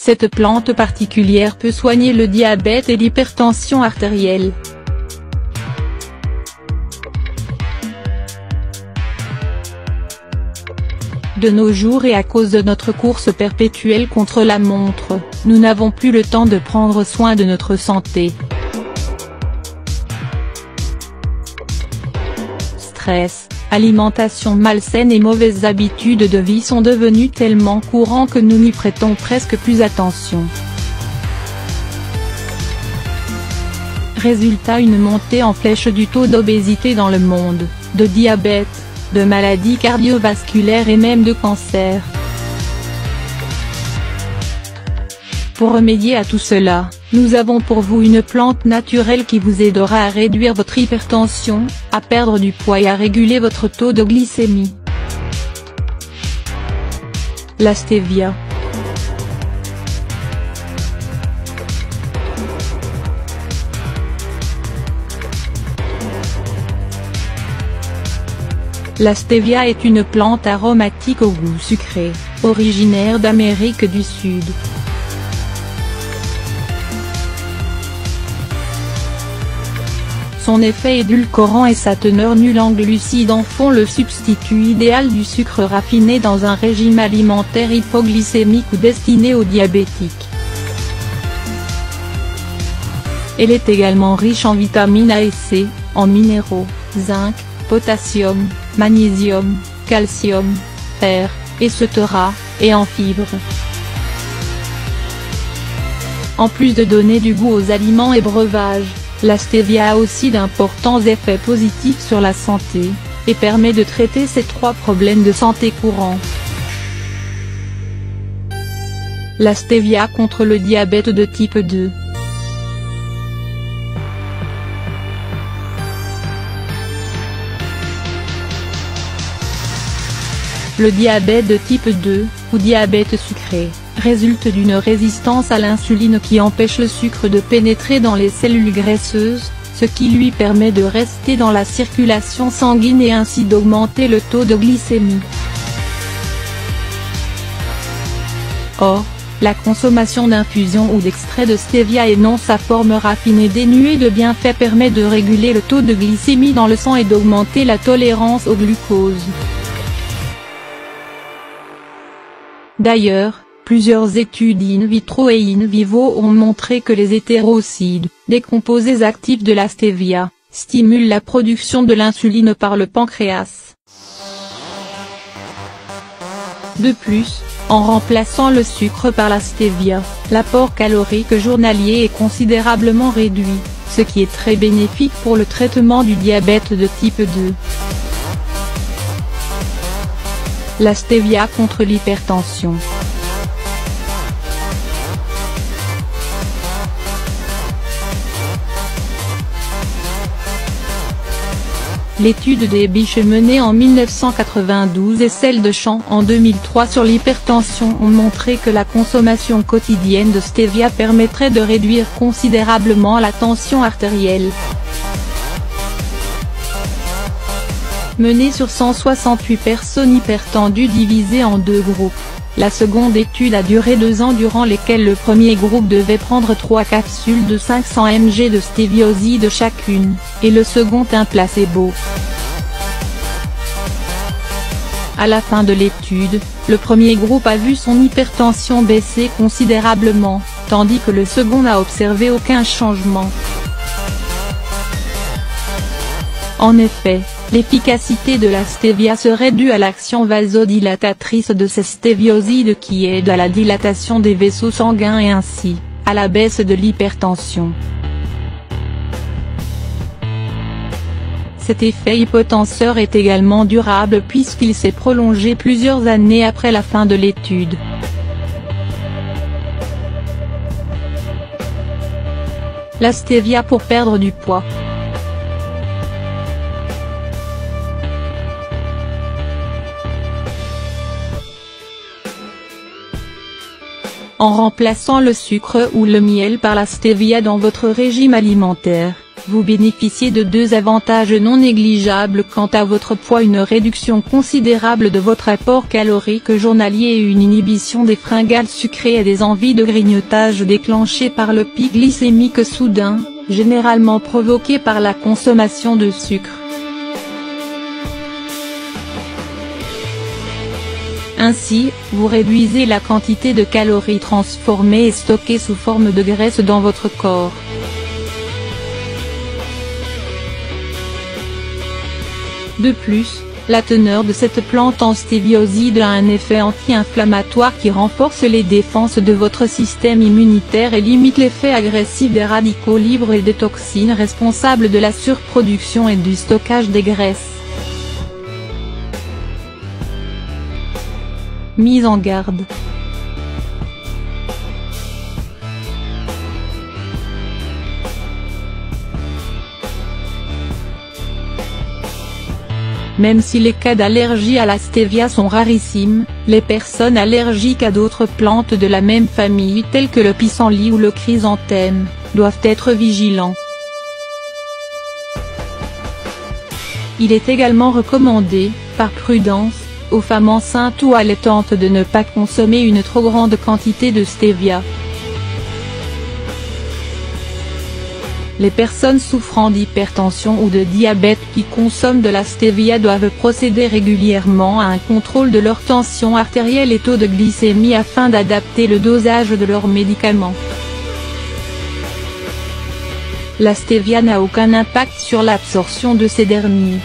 Cette plante particulière peut soigner le diabète et l'hypertension artérielle. De nos jours et à cause de notre course perpétuelle contre la montre, nous n'avons plus le temps de prendre soin de notre santé. Stress, alimentation malsaine et mauvaises habitudes de vie sont devenus tellement courants que nous n'y prêtons presque plus attention. Résultat, une montée en flèche du taux d'obésité dans le monde, de diabète, de maladies cardiovasculaires et même de cancer. Pour remédier à tout cela, nous avons pour vous une plante naturelle qui vous aidera à réduire votre hypertension, à perdre du poids et à réguler votre taux de glycémie. La stevia. La stevia est une plante aromatique au goût sucré, originaire d'Amérique du Sud. Son effet édulcorant et sa teneur nulle en glucides en font le substitut idéal du sucre raffiné dans un régime alimentaire hypoglycémique ou destiné aux diabétiques. Elle est également riche en vitamines A et C, en minéraux, zinc, potassium, magnésium, calcium, fer, etc., et en fibres. En plus de donner du goût aux aliments et breuvages, la stevia a aussi d'importants effets positifs sur la santé, et permet de traiter ces 3 problèmes de santé courants. La stevia contre le diabète de type 2. Le diabète de type 2, ou diabète sucré, résulte d'une résistance à l'insuline qui empêche le sucre de pénétrer dans les cellules graisseuses, ce qui lui permet de rester dans la circulation sanguine et ainsi d'augmenter le taux de glycémie. Or, la consommation d'infusions ou d'extrait de stevia et non sa forme raffinée dénuée de bienfaits permet de réguler le taux de glycémie dans le sang et d'augmenter la tolérance au glucose. D'ailleurs, plusieurs études in vitro et in vivo ont montré que les hétérocides, des composés actifs de la stevia, stimulent la production de l'insuline par le pancréas. De plus, en remplaçant le sucre par la stevia, l'apport calorique journalier est considérablement réduit, ce qui est très bénéfique pour le traitement du diabète de type 2. La stevia contre l'hypertension. L'étude des biches menée en 1992 et celle de Chan en 2003 sur l'hypertension ont montré que la consommation quotidienne de stevia permettrait de réduire considérablement la tension artérielle. Menée sur 168 personnes hypertendues divisées en 2 groupes, la seconde étude a duré 2 ans durant lesquels le premier groupe devait prendre 3 capsules de 500 mg de stévioside chacune, et le second un placebo. À la fin de l'étude, le premier groupe a vu son hypertension baisser considérablement, tandis que le second n'a observé aucun changement. En effet, l'efficacité de la stevia serait due à l'action vasodilatatrice de ces stéviosides qui aident à la dilatation des vaisseaux sanguins et ainsi, à la baisse de l'hypertension. Cet effet hypotenseur est également durable puisqu'il s'est prolongé plusieurs années après la fin de l'étude. La stevia pour perdre du poids. En remplaçant le sucre ou le miel par la stevia dans votre régime alimentaire, Vous bénéficiez de deux avantages non négligeables quant à votre poids: une réduction considérable de votre apport calorique journalier et une inhibition des fringales sucrées et des envies de grignotage déclenchées par le pic glycémique soudain, généralement provoqué par la consommation de sucre. Ainsi, vous réduisez la quantité de calories transformées et stockées sous forme de graisse dans votre corps. De plus, la teneur de cette plante en stébioside a un effet anti-inflammatoire qui renforce les défenses de votre système immunitaire et limite l'effet agressif des radicaux libres et des toxines responsables de la surproduction et du stockage des graisses. Mise en garde. Même si les cas d'allergie à la stevia sont rarissimes, les personnes allergiques à d'autres plantes de la même famille telles que le pissenlit ou le chrysanthème, doivent être vigilants. Il est également recommandé, par prudence, aux femmes enceintes ou allaitantes de ne pas consommer une trop grande quantité de stevia. Les personnes souffrant d'hypertension ou de diabète qui consomment de la stevia doivent procéder régulièrement à un contrôle de leur tension artérielle et taux de glycémie afin d'adapter le dosage de leurs médicaments. La stevia n'a aucun impact sur l'absorption de ces derniers.